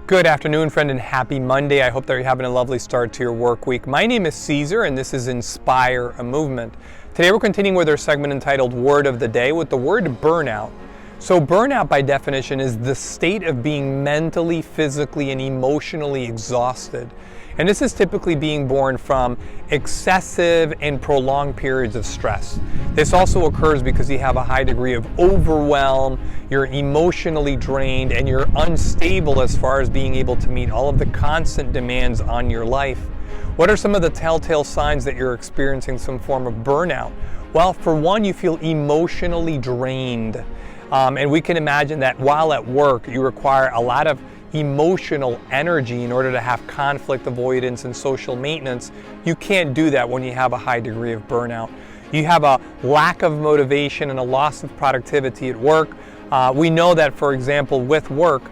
Good afternoon, friend, and happy Monday. I hope that you're having a lovely start to your work week. My name is Caesar, and this is Inspire a Movement. Today we're continuing with our segment entitled Word of the Day with the word burnout. So burnout, by definition, is the state of being mentally, physically, and emotionally exhausted. And this is typically being born from excessive and prolonged periods of stress. This also occurs because you have a high degree of overwhelm, you're emotionally drained, and you're unstable as far as being able to meet all of the constant demands on your life. What are some of the telltale signs that you're experiencing some form of burnout? Well, for one, you feel emotionally drained. And we can imagine that while at work, you require a lot of emotional energy in order to have conflict avoidance and social maintenance. You can't do that when you have a high degree of burnout. You have a lack of motivation and a loss of productivity at work. We know that, for example, with work,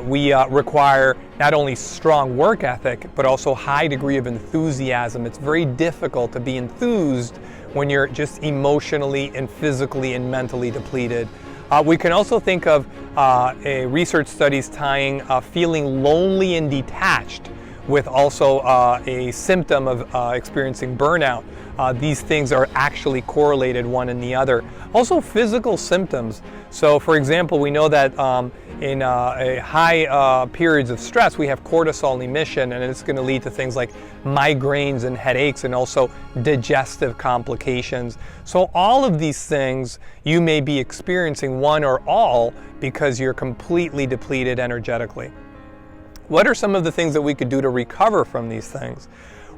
we require not only strong work ethic, but also high degree of enthusiasm. It's very difficult to be enthused when you're just emotionally and physically and mentally depleted. We can also think of research studies tying feeling lonely and detached with also a symptom of experiencing burnout. These things are actually correlated one in the other. Also physical symptoms. So for example, we know that in high periods of stress, we have cortisol emission, and it's going to lead to things like migraines and headaches and also digestive complications. So all of these things you may be experiencing, one or all, because you're completely depleted energetically. What are some of the things that we could do to recover from these things?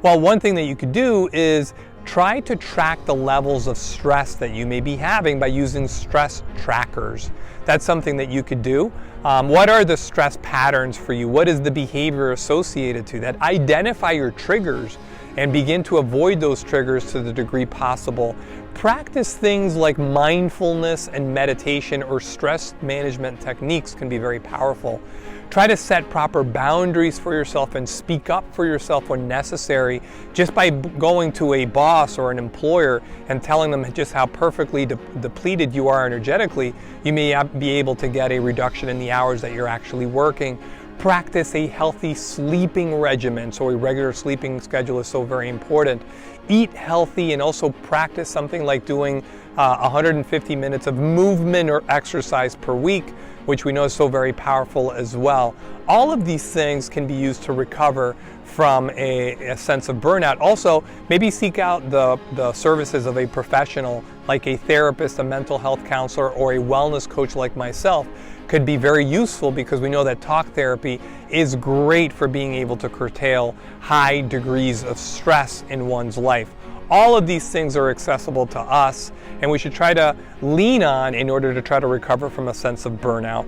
Well, one thing that you could do is try to track the levels of stress that you may be having by using stress trackers. That's something that you could do. What are the stress patterns for you? What is the behavior associated to that? Identify your triggers and begin to avoid those triggers to the degree possible. Practice things like mindfulness and meditation or stress management techniques can be very powerful. Try to set proper boundaries for yourself and speak up for yourself when necessary. Just by going to a boss or an employer and telling them just how perfectly depleted you are energetically, you may be able to get a reduction in the hours that you're actually working. Practice a healthy sleeping regimen. So a regular sleeping schedule is so very important. Eat healthy and also practice something like doing 150 minutes of movement or exercise per week, which we know is so very powerful as well. All of these things can be used to recover from a sense of burnout. Also, maybe seek out the services of a professional like a therapist, a mental health counselor, or a wellness coach like myself. Could be very useful because we know that talk therapy is great for being able to curtail high degrees of stress in one's life. All of these things are accessible to us, and we should try to lean on in order to try to recover from a sense of burnout.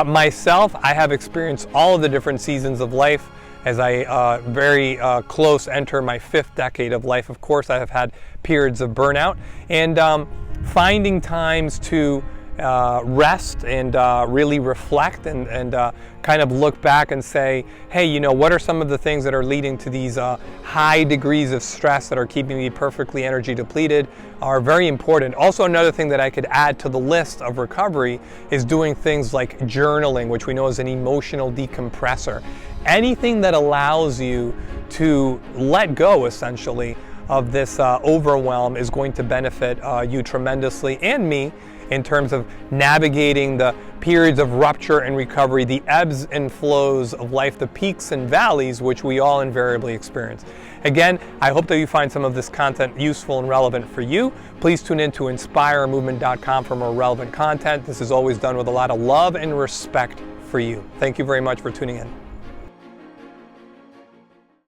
Myself, I have experienced all of the different seasons of life as I very close enter my 5th decade of life. Of course, I have had periods of burnout, and finding times to rest and really reflect and kind of look back and say, hey, you know, what are some of the things that are leading to these high degrees of stress that are keeping me perfectly energy depleted are very important. Also, another thing that I could add to the list of recovery is doing things like journaling, which we know is an emotional decompressor. Anything that allows you to let go, essentially, of this overwhelm is going to benefit you tremendously, and me, in terms of navigating the periods of rupture and recovery, the ebbs and flows of life, the peaks and valleys, which we all invariably experience. Again, I hope that you find some of this content useful and relevant for you. Please tune in to inspiremovement.com for more relevant content. This is always done with a lot of love and respect for you. Thank you very much for tuning in.